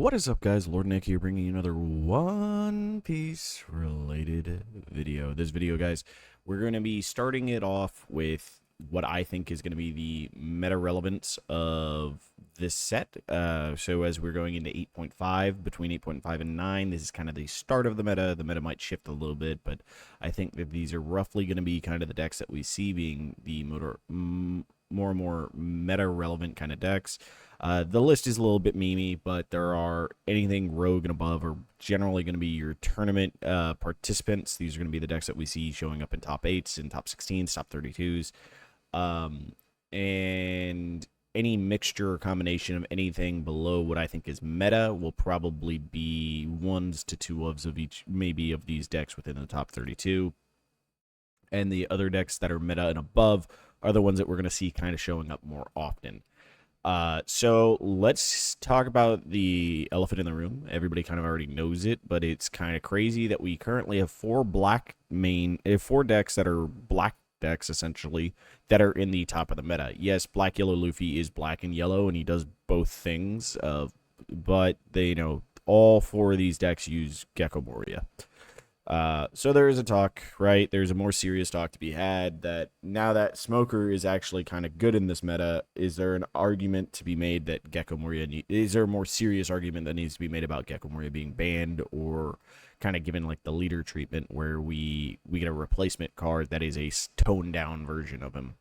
What is up, guys? Lord Nick here, bringing you another One Piece related video. This video, guys, we're going to be starting it off with what I think is going to be the meta relevance of this set. So as we're going into 8.5, between 8.5 and 9, this is kind of the start of the meta. The meta might shift a little bit, but I think that these are roughly going to be kind of the decks that we see being the more and more meta relevant kind of decks. The list is a little bit memey, but there are anything rogue and above are generally going to be your tournament participants. These are going to be the decks that we see showing up in top 8s, in top 16s, top 32s. And any mixture or combination of anything below what I think is meta will probably be 1s to 2s of each, maybe of these decks within the top 32. And the other decks that are meta and above are the ones that we're going to see kind of showing up more often. So let's talk about the elephant in the room. Everybody kind of already knows it, but it's kind of crazy that we currently have four decks that are black decks, essentially, that are in the top of the meta. Yes, Black Yellow Luffy is black and yellow, and he does both things, but they, all four of these decks use Gecko Moria. So there is a talk, right? There's a more serious talk to be had that now that Smoker is actually kind of good in this meta, is there an argument to be made that Gecko Moria, is there a more serious argument that needs to be made about Gecko Moria being banned or kind of given like the leader treatment where we get a replacement card that is a toned down version of him?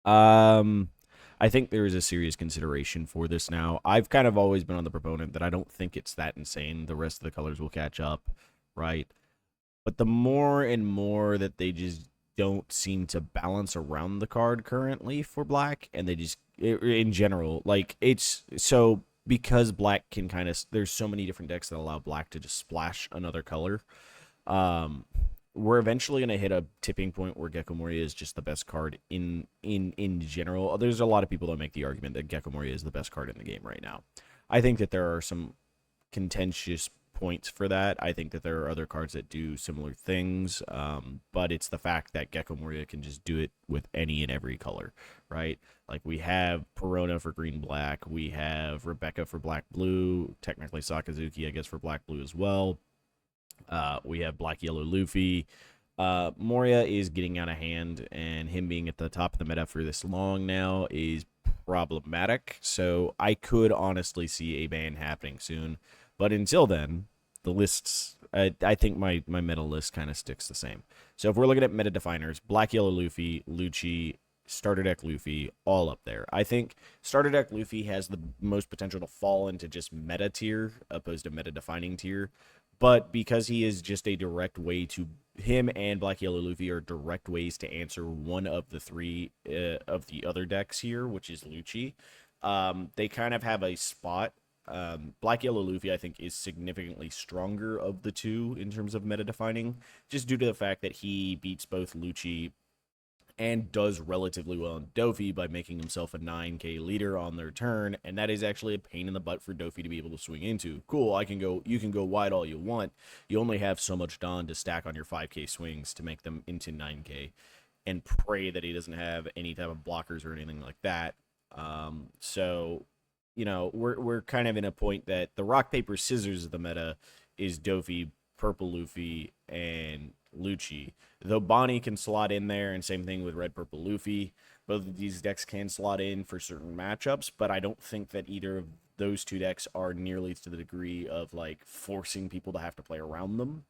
I think there is a serious consideration for this now. I've kind of always been on the proponent that I don't think it's that insane. The rest of the colors will catch up, right? But the more and more that they just don't seem to balance around the card currently for black, and they just, in general, like, it's so because black can kind of, there's so many different decks that allow black to just splash another color. We're eventually going to hit a tipping point where Gecko Moria is just the best card in general. There's a lot of people that make the argument that Gecko Moria is the best card in the game right now. I think that there are some contentious points for that. I think that there are other cards that do similar things, but it's the fact that Gecko Moria can just do it with any and every color, right? Like we have Perona for green black, we have Rebecca for black blue, technically Sakazuki I guess for black blue as well. We have Black Yellow Luffy. Moria is getting out of hand, and him being at the top of the meta for this long now is problematic. So I could honestly see a ban happening soon. But until then, the lists, I think my meta list kind of sticks the same. So if we're looking at meta definers, Black Yellow Luffy, Lucci, Starter Deck Luffy, all up there. I think Starter Deck Luffy has the most potential to fall into just meta tier opposed to meta defining tier. But because he is just a direct way to, him and Black Yellow Luffy are direct ways to answer one of the three of the other decks here, which is Lucci. They kind of have a spot. Black Yellow Luffy, I think, is significantly stronger of the two in terms of meta defining, just due to the fact that he beats both Lucci and does relatively well in Dofi by making himself a 9k leader on their turn, and that is actually a pain in the butt for Dofi to be able to swing into. Cool, you can go wide all you want. You only have so much Dawn to stack on your 5k swings to make them into 9k, and pray that he doesn't have any type of blockers or anything like that. So we're kind of in a point that the rock, paper, scissors of the meta is Dofi, Purple Luffy, and Lucci. Though Bonnie can slot in there, and same thing with Red, Purple Luffy. Both of these decks can slot in for certain matchups, but I don't think that either of those two decks are nearly to the degree of like forcing people to have to play around them.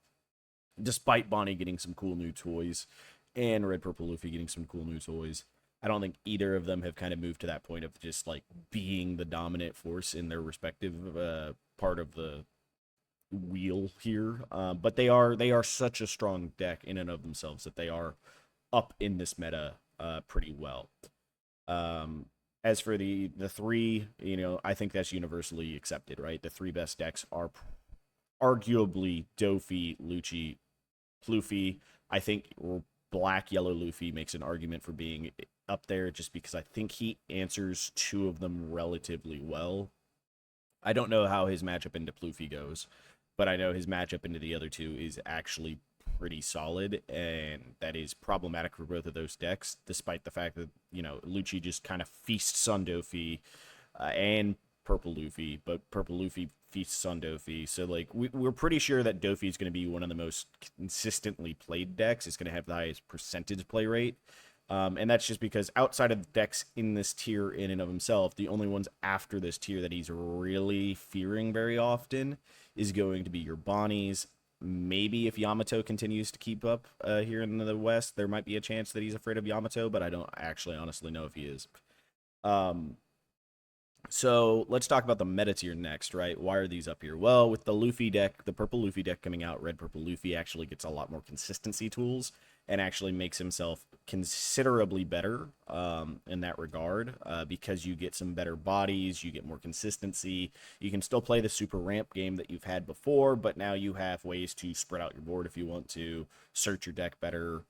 Despite Bonnie getting some cool new toys and Red, Purple Luffy getting some cool new toys, I don't think either of them have kind of moved to that point of just like being the dominant force in their respective part of the wheel here. But they are such a strong deck in and of themselves that they are up in this meta pretty well. As for the three, I think that's universally accepted, right? The three best decks are arguably Dofi, Lucci, Pluffy. I think Black Yellow Luffy makes an argument for being up there just because I think he answers two of them relatively well. I don't know how his matchup into Pluffy goes, but I know his matchup into the other two is actually pretty solid, and that is problematic for both of those decks, despite the fact that, Lucci just kind of feasts on Dofi, and Purple Luffy, but Purple Luffy feasts on Dofi. So like we're pretty sure that Dofi is going to be one of the most consistently played decks. It's going to have the highest percentage play rate. And that's just because outside of decks in this tier in and of himself, the only ones after this tier that he's really fearing very often is going to be your Bonnies. Maybe if Yamato continues to keep up here in the West, there might be a chance that he's afraid of Yamato, but I don't actually honestly know if he is. So let's talk about the meta tier next, right? Why are these up here? Well, with the Luffy deck, the purple Luffy deck coming out, red purple Luffy actually gets a lot more consistency tools and actually makes himself considerably better in that regard because you get some better bodies, you get more consistency. You can still play the super ramp game that you've had before, but now you have ways to spread out your board if you want to, search your deck better.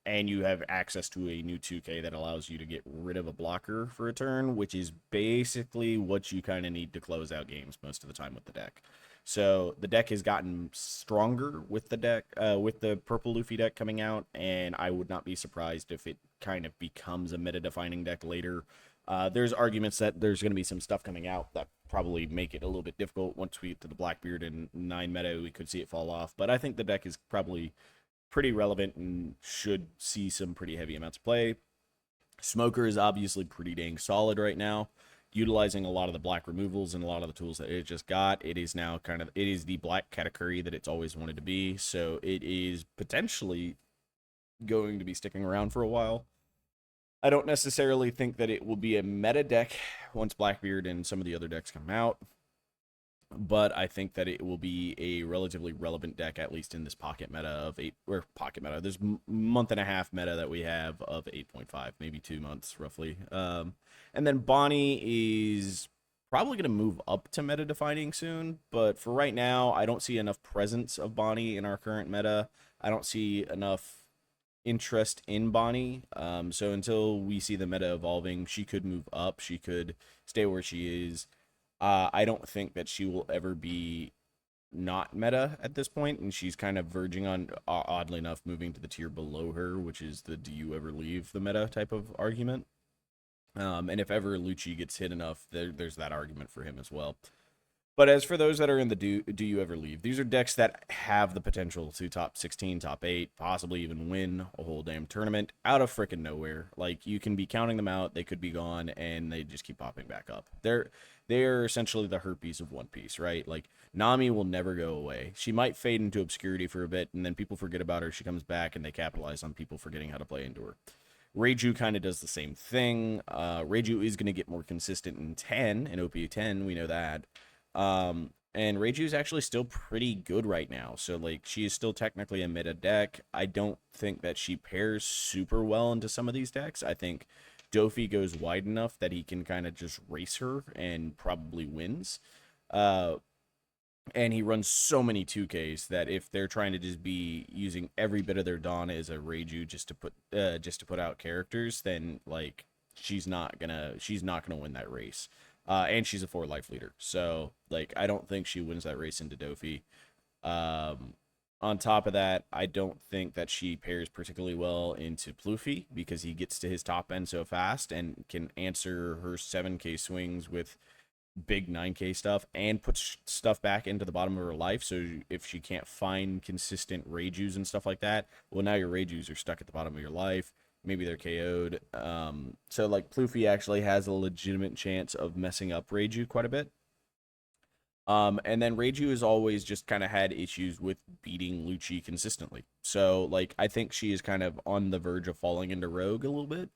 And you have access to a new 2K that allows you to get rid of a blocker for a turn, which is basically what you kind of need to close out games most of the time with the deck. So the deck has gotten stronger with the deck, with the purple Luffy deck coming out, and I would not be surprised if it kind of becomes a meta-defining deck later. There's arguments that there's going to be some stuff coming out that probably make it a little bit difficult. Once we get to the Blackbeard and 9 meta, we could see it fall off, but I think the deck is probably pretty relevant and should see some pretty heavy amounts of play. Smoker is obviously pretty dang solid right now, utilizing a lot of the black removals and a lot of the tools that it just got. It is now it is the black Katakuri that it's always wanted to be, so it is potentially going to be sticking around for a while. I don't necessarily think that it will be a meta deck once Blackbeard and some of the other decks come out, but I think that it will be a relatively relevant deck, at least in this pocket meta of 8, or pocket meta. There's month and a half meta that we have of 8.5, maybe 2 months roughly. And then Bonnie is probably going to move up to meta defining soon, but for right now, I don't see enough presence of Bonnie in our current meta. I don't see enough interest in Bonnie. So until we see the meta evolving, she could move up. She could stay where she is. I don't think that she will ever be not meta at this point, and she's kind of verging on, oddly enough, moving to the tier below her, which is the do you ever leave the meta type of argument. And if ever Lucci gets hit enough, there's that argument for him as well. But as for those that are in the do you ever leave, these are decks that have the potential to top 16, top 8, possibly even win a whole damn tournament out of frickin' nowhere. Like, you can be counting them out, they could be gone, and they just keep popping back up. They're essentially the herpes of One Piece, right? Like, Nami will never go away. She might fade into obscurity for a bit, and then people forget about her. She comes back, and they capitalize on people forgetting how to play into her. Reiju kind of does the same thing. Reiju is going to get more consistent in 10, in OPU 10, we know that. And Reiju is actually still pretty good right now. So, like, she is still technically a meta deck. I don't think that she pairs super well into some of these decks. I think Dofi goes wide enough that he can kind of just race her and probably wins. And he runs so many 2Ks that if they're trying to just be using every bit of their Dawn as a Reiju just to put out characters, then like she's not gonna win that race. And she's a 4 life leader, so like I don't think she wins that race into Dofi. On top of that, I don't think that she pairs particularly well into Pluffy because he gets to his top end so fast and can answer her 7K swings with big 9K stuff and puts stuff back into the bottom of her life. So if she can't find consistent Reijus and stuff like that, well, now your Reijus are stuck at the bottom of your life. Maybe they're KO'd. So like Pluffy actually has a legitimate chance of messing up Reiju quite a bit. And then Reiju has always just kind of had issues with beating Lucci consistently. So like I think she is kind of on the verge of falling into Rogue a little bit.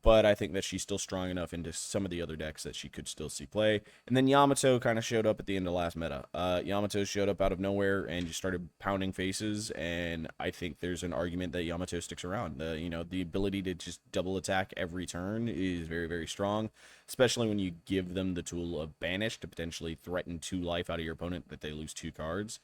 But I think that she's still strong enough into some of the other decks that she could still see play. And then Yamato kind of showed up at the end of last meta. Yamato showed up out of nowhere and just started pounding faces. And I think there's an argument that Yamato sticks around. The ability to just double attack every turn is very, very strong, especially when you give them the tool of Banish to potentially threaten 2 life out of your opponent that they lose 2 cards.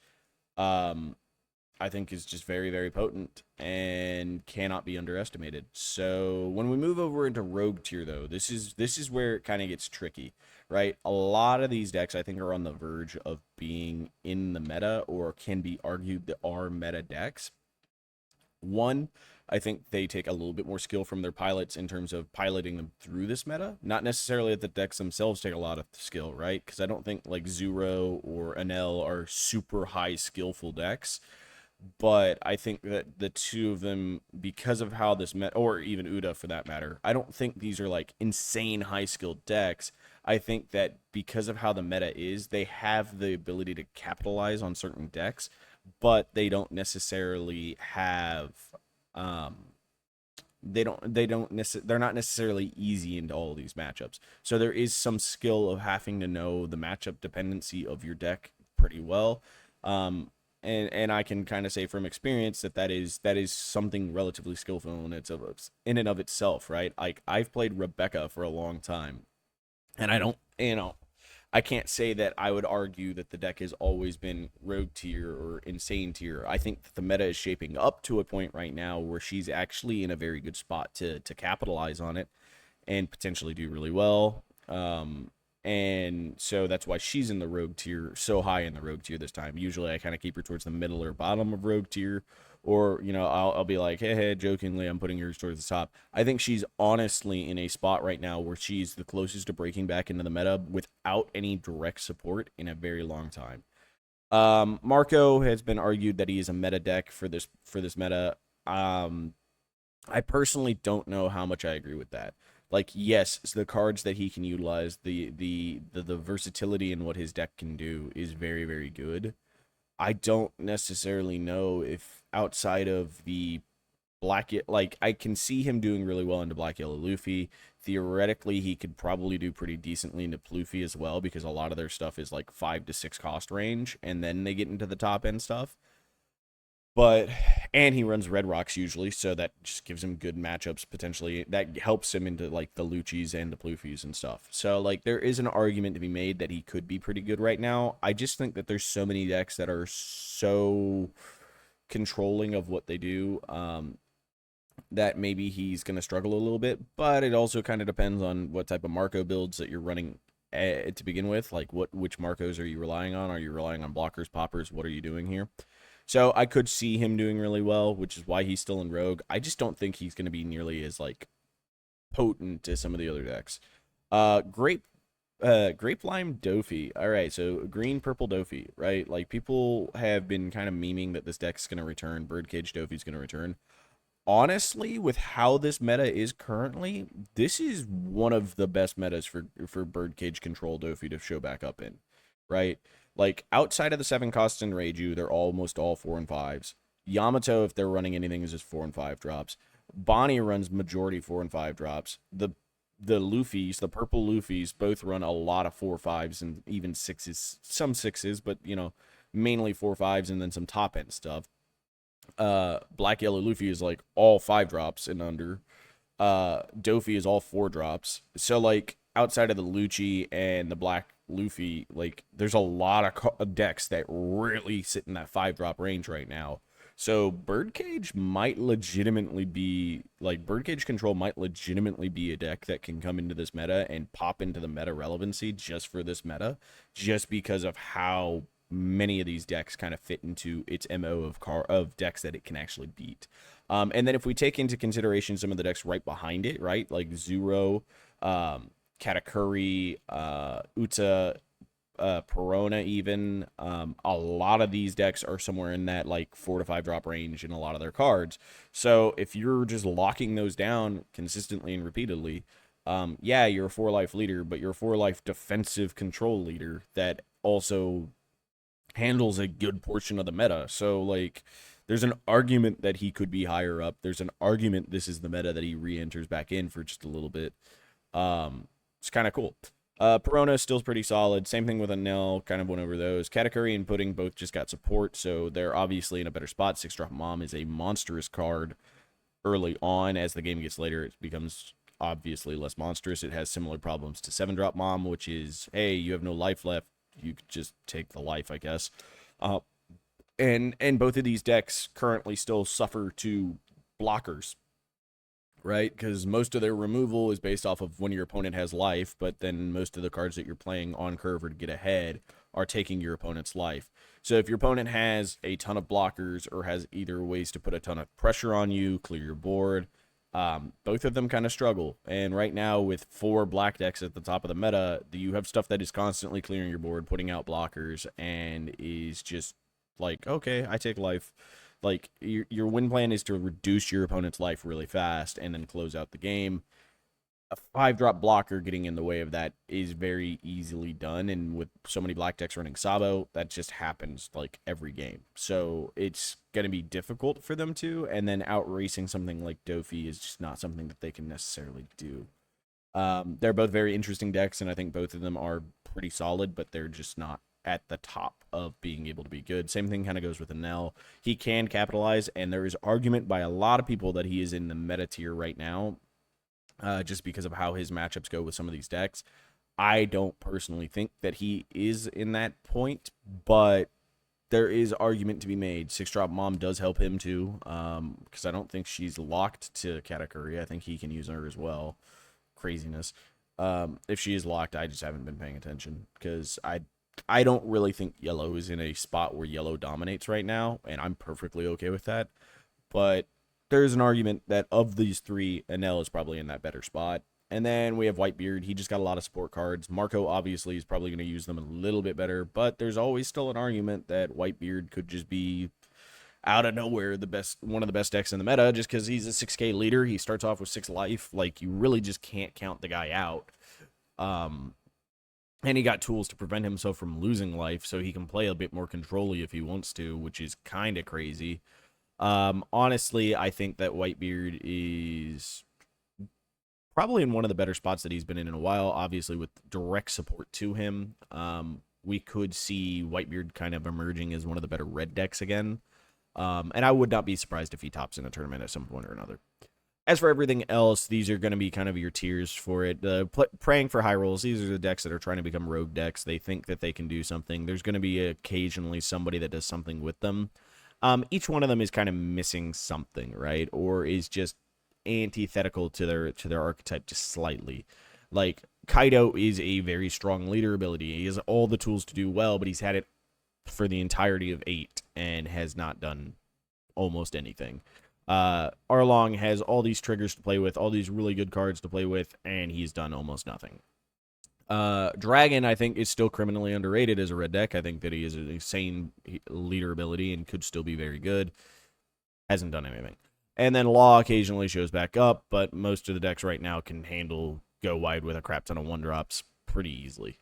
I think is just very, very potent and cannot be underestimated. So when we move over into Rogue tier, though, this is where it kind of gets tricky, right? A lot of these decks, I think, are on the verge of being in the meta or can be argued that are meta decks. One, I think they take a little bit more skill from their pilots in terms of piloting them through this meta. Not necessarily that the decks themselves take a lot of skill, right? Because I don't think like Zuro or Anel are super high skillful decks. But I think that the two of them, because of how this meta, or even Uda for that matter, I don't think these are like insane high skilled decks. I think that because of how the meta is, they have the ability to capitalize on certain decks, but they don't necessarily have um they're not necessarily easy into all these matchups. So there is some skill of having to know the matchup dependency of your deck pretty well. And I can kind of say from experience that that is something relatively skillful in and of itself, right? Like I've played Rebecca for a long time, and I don't, I can't say that I would argue that the deck has always been rogue tier or insane tier. I think that the meta is shaping up to a point right now where she's actually in a very good spot to capitalize on it and potentially do really well. And so that's why she's in the rogue tier, so high in the rogue tier this time. Usually I kind of keep her towards the middle or bottom of rogue tier, or I'll be like, hey, jokingly, I'm putting her towards the top. I think she's honestly in a spot right now where she's the closest to breaking back into the meta without any direct support in a very long time. Marco has been argued that he is a meta deck for this meta. I personally don't know how much I agree with that. Like, yes, the cards that he can utilize, the versatility in what his deck can do is very, very good. I don't necessarily know if outside of the like I can see him doing really well into Black Yellow Luffy. Theoretically, he could probably do pretty decently into Pluffy as well because a lot of their stuff is like 5 to 6 cost range, and then they get into the top end stuff. But and he runs Red Rocks usually, so that just gives him good matchups potentially. That helps him into like the Luccis and the Pluffies and stuff. So like there is an argument to be made that he could be pretty good right now. I just think that there's so many decks that are so controlling of what they do, that maybe he's going to struggle a little bit. But it also kind of depends on what type of Marco builds that you're running to begin with. Like which Marcos are you relying on? Are you relying on blockers, poppers? What are you doing here? So I could see him doing really well, which is why he's still in Rogue. I just don't think he's going to be nearly as like potent as some of the other decks. Grape Lime Dofi. All right, so green purple Dofi, right? Like people have been kind of memeing that this deck's going to return. Birdcage Dofi's going to return. Honestly, with how this meta is currently, this is one of the best metas for Birdcage Control Dofi to show back up in, right? Like outside of the 7 costs in Reiju, they're almost all 4 and 5s. Yamato, if they're running anything, is just 4 and 5 drops. Bonnie runs majority 4 and 5 drops. The Luffys, the purple Luffys, both run a lot of 4 5s and even 6s, some 6s, but mainly 4 5s and then some top end stuff. Black Yellow Luffy is like all 5 drops and under. Dofi is all 4 drops. So like outside of the Lucci and the Black Luffy, like there's a lot of decks that really sit in that 5 drop range right now. So Birdcage Control might legitimately be a deck that can come into this meta and pop into the meta relevancy just for this meta, just because of how many of these decks kind of fit into its MO of decks that it can actually beat. And then if we take into consideration some of the decks right behind it, right, like Zuro, Katakuri, Uta, Perona, even a lot of these decks are somewhere in that like 4 to 5 drop range in a lot of their cards. So if you're just locking those down consistently and repeatedly, yeah, you're a 4 life leader, but you're a 4 life defensive control leader that also handles a good portion of the meta. So like there's an argument that he could be higher up. There's an argument this is the meta that he re-enters back in for just a little bit. It's kind of cool. Perona is still pretty solid. Same thing with Anel, kind of went over those. Katakuri and Pudding both just got support, so they're obviously in a better spot. 6-drop Mom is a monstrous card early on. As the game gets later, it becomes obviously less monstrous. It has similar problems to 7-drop Mom, which is, hey, you have no life left. You could just take the life, I guess. And both of these decks currently still suffer to blockers, right? Because most of their removal is based off of when your opponent has life, but then most of the cards that you're playing on curve or to get ahead are taking your opponent's life. So if your opponent has a ton of blockers or has either ways to put a ton of pressure on you, clear your board, both of them kind of struggle. And right now, with 4 black decks at the top of the meta, you have stuff that is constantly clearing your board, putting out blockers, and is just like, okay, I take life. Like, your win plan is to reduce your opponent's life really fast and then close out the game. A 5-drop blocker getting in the way of that is very easily done, and with so many black decks running Sabo, that just happens like every game. So it's going to be difficult for them to, and then outracing something like Dofi is just not something that they can necessarily do. They're both very interesting decks, and I think both of them are pretty solid, but they're just not at the top of being able to be good. Same thing kind of goes with Enel. He can capitalize, and there is argument by a lot of people that he is in the meta tier right now, just because of how his matchups go with some of these decks. I don't personally think that he is in that point, but there is argument to be made. 6-drop Mom does help him too, because I don't think she's locked to Katakuri. I think he can use her as well. Craziness. If she is locked, I just haven't been paying attention, because I don't really think yellow is in a spot where yellow dominates right now, and I'm perfectly okay with that. But there's an argument that of these 3, Enel is probably in that better spot. And then we have Whitebeard. He just got a lot of support cards. Marco obviously is probably going to use them a little bit better, but there's always still an argument that Whitebeard could just be out of nowhere one of the best decks in the meta, just because he's a 6k leader. He starts off with 6 life. Like, you really just can't count the guy out. And he got tools to prevent himself from losing life, so he can play a bit more control-y if he wants to, which is kind of crazy. Honestly, I think that Whitebeard is probably in one of the better spots that he's been in a while, obviously with direct support to him. We could see Whitebeard kind of emerging as one of the better red decks again. And I would not be surprised if he tops in a tournament at some point or another. As for everything else, these are going to be kind of your tiers for it. Praying for high rolls, these are the decks that are trying to become rogue decks. They think that they can do something. There's going to be occasionally somebody that does something with them. Each one of them is kind of missing something, right? Or is just antithetical to their archetype just slightly. Like, Kaido is a very strong leader ability. He has all the tools to do well, but he's had it for the entirety of 8 and has not done almost anything. Arlong has all these triggers to play with, all these really good cards to play with, and he's done almost nothing. Dragon, I think, is still criminally underrated as a red deck. I think that he is an insane leader ability and could still be very good. Hasn't done anything. And then Law occasionally shows back up, but most of the decks right now can handle go wide with a crap ton of 1-drops pretty easily.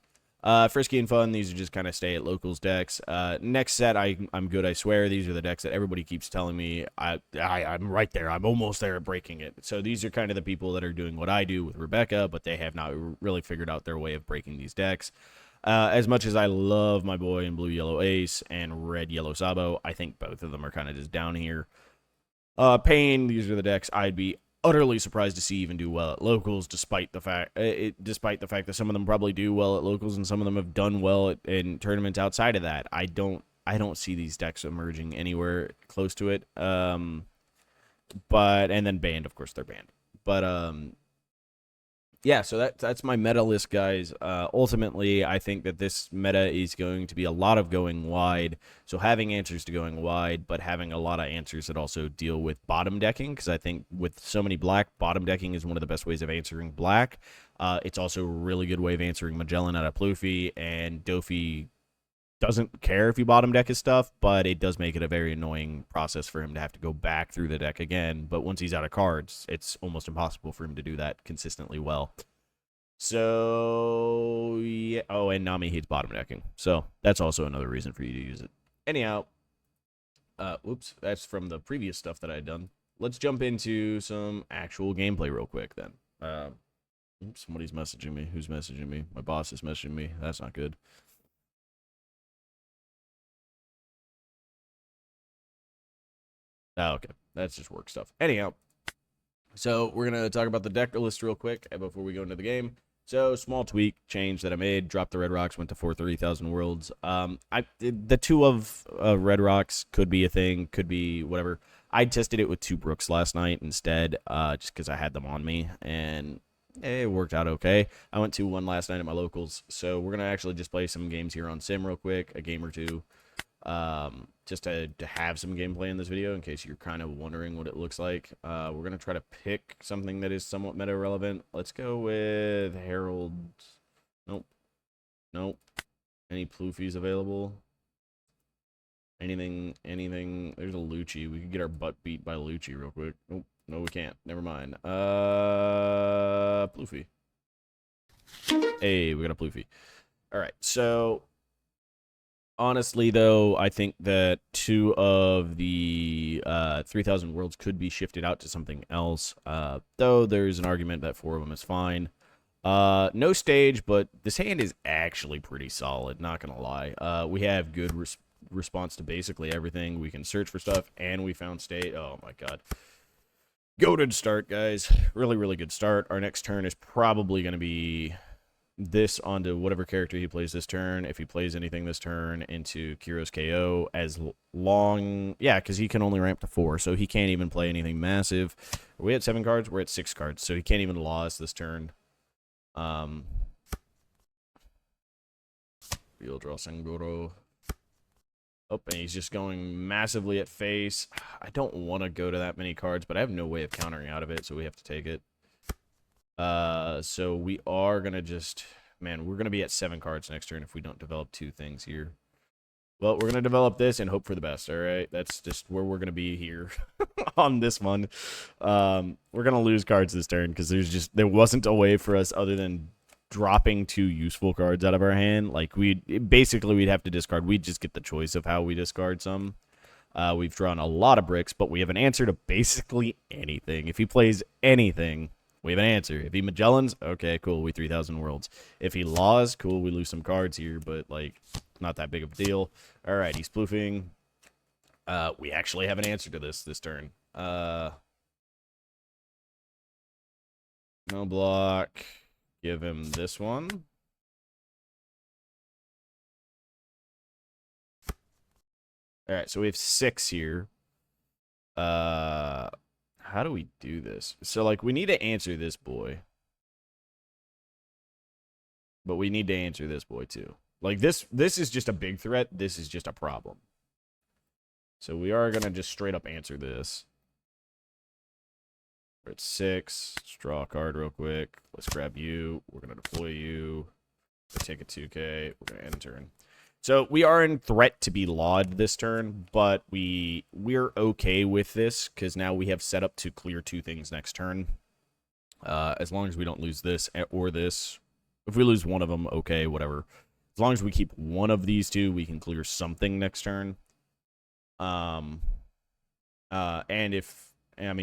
Frisky and Fun, these are just kind of stay at locals decks. Next set, I'm good, I swear. These are the decks that everybody keeps telling me I'm right there. I'm almost there at breaking it. So these are kind of the people that are doing what I do with Rebecca, but they have not really figured out their way of breaking these decks. As much as I love my boy in blue-yellow Ace and red-yellow Sabo, I think both of them are kind of just down here. Pain, these are the decks I'd be utterly surprised to see even do well at locals, despite the fact that some of them probably do well at locals and some of them have done well in tournaments outside of that. I don't see these decks emerging anywhere close to it. And then banned, of course, they're banned. But yeah, so that's my meta list, guys. Ultimately, I think that this meta is going to be a lot of going wide. So having answers to going wide, but having a lot of answers that also deal with bottom decking, because I think with so many black, bottom decking is one of the best ways of answering black. It's also a really good way of answering Magellan out of Pluffy, and Dofi doesn't care if you bottom deck his stuff, but it does make it a very annoying process for him to have to go back through the deck again. But once he's out of cards, it's almost impossible for him to do that consistently well. So, yeah. Oh, and Nami hates bottom decking. So that's also another reason for you to use it. Anyhow, oops, that's from the previous stuff that I had done. Let's jump into some actual gameplay real quick then. Oops, somebody's messaging me. Who's messaging me? My boss is messaging me. That's not good. Oh, okay. That's just work stuff. Anyhow, so we're going to talk about the Decklist real quick before we go into the game. So, small tweak, change that I made. Dropped the Red Rocks, went to 430,000 worlds. The 2 of Red Rocks could be a thing, could be whatever. I tested it with 2 Brooks last night instead, just because I had them on me, and it worked out okay. I went 2-1 last night at my locals, so we're gonna actually just play some games here on Sim real quick, a game or two, just to have some gameplay in this video in case you're kind of wondering what it looks like. We're gonna try to pick something that is somewhat meta relevant. Let's go with Harold. Nope. Nope. Any Pluffies available? Anything? There's a Lucci. We could get our butt beat by Lucci real quick. Nope. No, we can't. Never mind. Pluffy. Hey, we got a Pluffy. All right. So, honestly, though, I think that 2 of the 3,000 worlds could be shifted out to something else. Though there's an argument that 4 of them is fine. No stage, but this hand is actually pretty solid. Not gonna lie. We have good response to basically everything. We can search for stuff, and we found state. Oh my god. Goated start, guys. Really, really good start. Our next turn is probably going to be this onto whatever character he plays this turn. If he plays anything this turn, into Kiro's KO as long... Yeah, because he can only ramp to 4, so he can't even play anything massive. Are we at 7 cards? We're at 6 cards, so he can't even loss this turn. Field draw Sangoro. Oh, and he's just going massively at face. I don't want to go to that many cards, but I have no way of countering out of it, so we have to take it. So we are going to just... Man, we're going to be at 7 cards next turn if we don't develop 2 things here. Well, we're going to develop this and hope for the best, all right? That's just where we're going to be here on this one. We're going to lose cards this turn because there wasn't a way for us other than dropping 2 useful cards out of our hand. Like, we'd have to discard. We'd just get the choice of how we discard some. We've drawn a lot of bricks, but we have an answer to basically anything. If he plays anything, we have an answer. If he Magellans, okay, cool, we 3,000 worlds. If he laws, cool, we lose some cards here, but, like, not that big of a deal. All right, he's spoofing. We actually have an answer to this turn. No block. Give him this one. All right, so we have 6 here. How do we do this? So, like, we need to answer this boy. But we need to answer this boy, too. Like, this is just a big threat. This is just a problem. So we are going to just straight up answer this. We're at 6. Let's draw a card real quick. Let's grab you. We're going to deploy you. We'll take a 2K. We're going to end turn. So we are in threat to be lawed this turn, but we're okay with this because now we have set up to clear 2 things next turn. As long as we don't lose this or this. If we lose one of them, okay, whatever. As long as we keep one of these 2, we can clear something next turn. And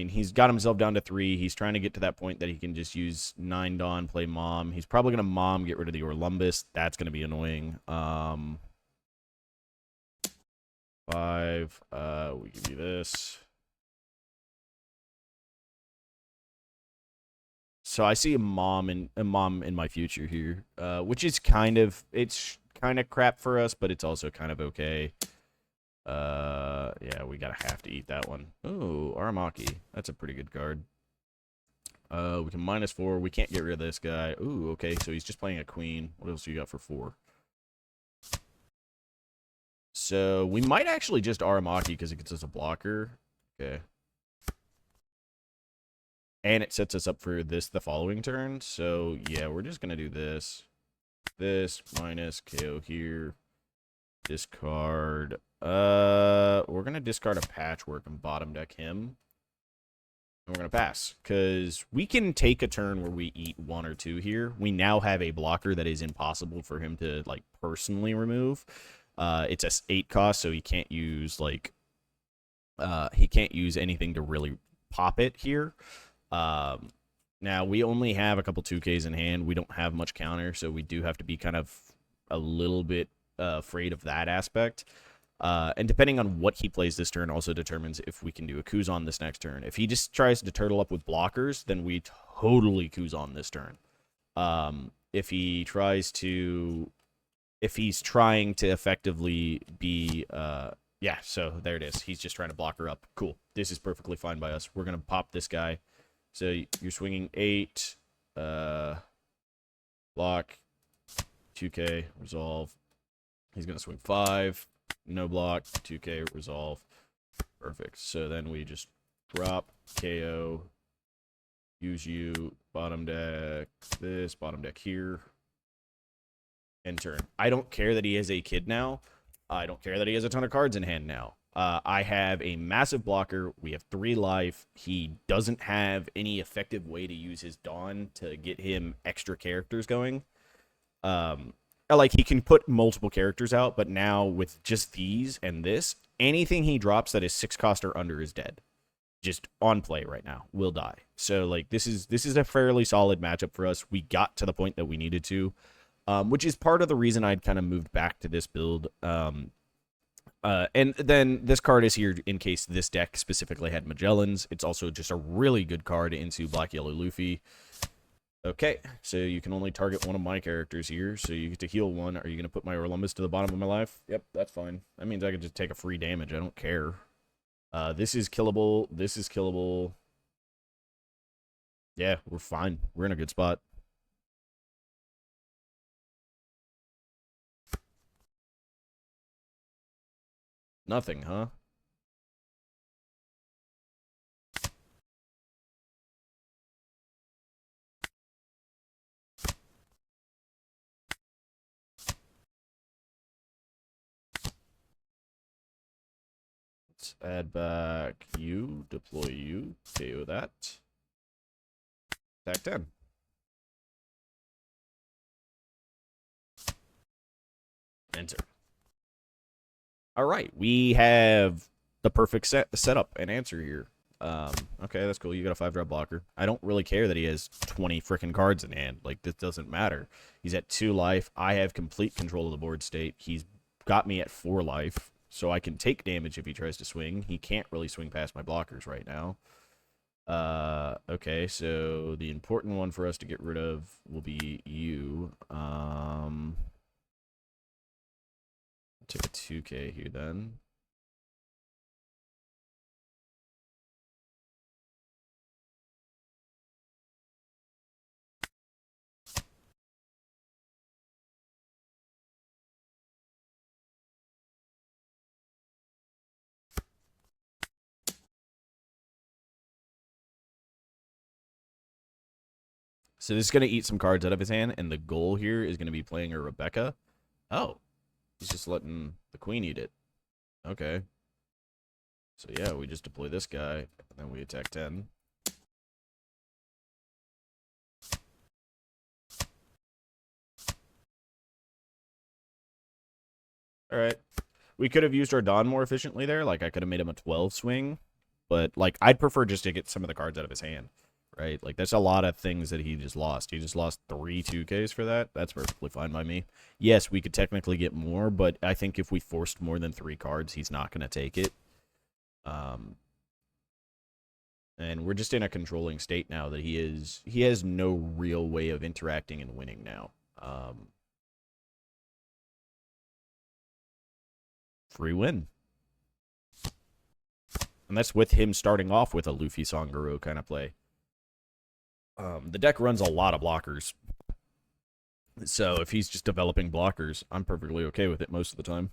he's got himself down to 3. He's trying to get to that point that he can just use 9 Dawn, play Mom. He's probably going to Mom, get rid of the Orlumbus. That's going to be annoying. 5. We can do this. So I see a mom in my future here, which is it's kind of crap for us, but it's also kind of okay. Yeah, we gotta have to eat that one. Oh, Aramaki. That's a pretty good card. We can -4. We can't get rid of this guy. Ooh, okay, so he's just playing a queen. What else you got for 4? So we might actually just Aramaki because it gets us a blocker. Okay. And it sets us up for this the following turn. So, yeah, we're just going to do this. This, minus, KO here. Discard. We're going to discard a Patchwork and bottom deck him. And we're going to pass. Because we can take a turn where we eat 1 or 2 here. We now have a blocker that is impossible for him to, like, personally remove. It's a 8 cost, so he can't use, like... he can't use anything to really pop it here. Now, we only have a couple 2Ks in hand. We don't have much counter, so we do have to be kind of a little bit afraid of that aspect. And depending on what he plays this turn also determines if we can do a Kuzan this next turn. If he just tries to turtle up with blockers, then we totally Kuzan this turn. If he's trying to effectively be... yeah, so there it is. He's just trying to block her up. Cool. This is perfectly fine by us. We're going to pop this guy. So you're swinging 8, block, 2K, resolve. He's going to swing 5, no block, 2K, resolve. Perfect. So then we just drop, KO, use you, bottom deck this, bottom deck here, end turn. I don't care that he is a kid now. I don't care that he has a ton of cards in hand now. I have a massive blocker. We have 3 life. He doesn't have any effective way to use his Dawn to get him extra characters going. Like, he can put multiple characters out, but now with just these and this, anything he drops that is 6 cost or under is dead. Just on play right now, will die. So, like, this is a fairly solid matchup for us. We got to the point that we needed to, which is part of the reason I'd kind of moved back to this build. And then this card is here in case this deck specifically had Magellans. It's also just a really good card into Black Yellow Luffy. Okay, so you can only target one of my characters here, so you get to heal 1. Are you going to put my Orlumbus to the bottom of my life? Yep, that's fine. That means I can just take a free damage. I don't care. This is killable. This is killable. Yeah, we're fine. We're in a good spot. Nothing, huh? Let's add back you, deploy you, KO that. Attack 10. Enter. All right, we have the perfect setup and answer here. Okay, that's cool. You got a 5-drop blocker. I don't really care that he has 20 freaking cards in hand. Like, this doesn't matter. He's at 2 life. I have complete control of the board state. He's got me at 4 life, so I can take damage if he tries to swing. He can't really swing past my blockers right now. Okay, so the important one for us to get rid of will be you. Take a 2K here then. So this is going to eat some cards out of his hand, and the goal here is going to be playing a Rebecca. Oh, he's just letting the queen eat it. Okay. So yeah, we just deploy this guy, and then we attack 10. Alright. We could have used our Dawn more efficiently there. Like, I could have made him a 12 swing. But, like, I'd prefer just to get some of the cards out of his hand. Right? Like, there's a lot of things that he just lost. He just lost 3 2Ks for that. That's perfectly fine by me. Yes, we could technically get more, but I think if we forced more than 3 cards, he's not going to take it. And we're just in a controlling state now that he has no real way of interacting and winning now. Free win. And that's with him starting off with a Luffy Sanguro kind of play. The deck runs a lot of blockers. So if he's just developing blockers, I'm perfectly okay with it most of the time.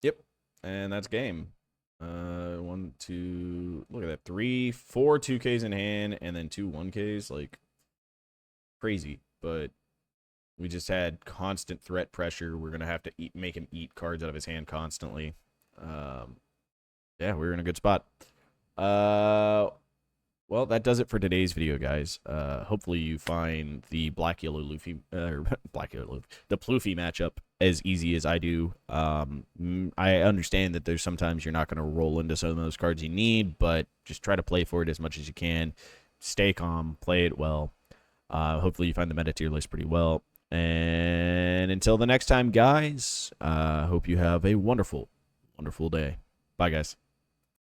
Yep. And that's game. 1, 2, look at that. 3, 4 2Ks in hand, and then 2 1Ks. Like, crazy. But we just had constant threat pressure. We're going to have to make him eat cards out of his hand constantly. Yeah, we're in a good spot. Well, that does it for today's video, guys. Hopefully you find the Black Yellow Luffy, the Pluffy matchup as easy as I do. I understand that there's sometimes you're not going to roll into some of those cards you need, but just try to play for it as much as you can. Stay calm, play it well. Hopefully you find the meta tier list pretty well. And until the next time, guys, hope you have a wonderful, wonderful day. Bye, guys.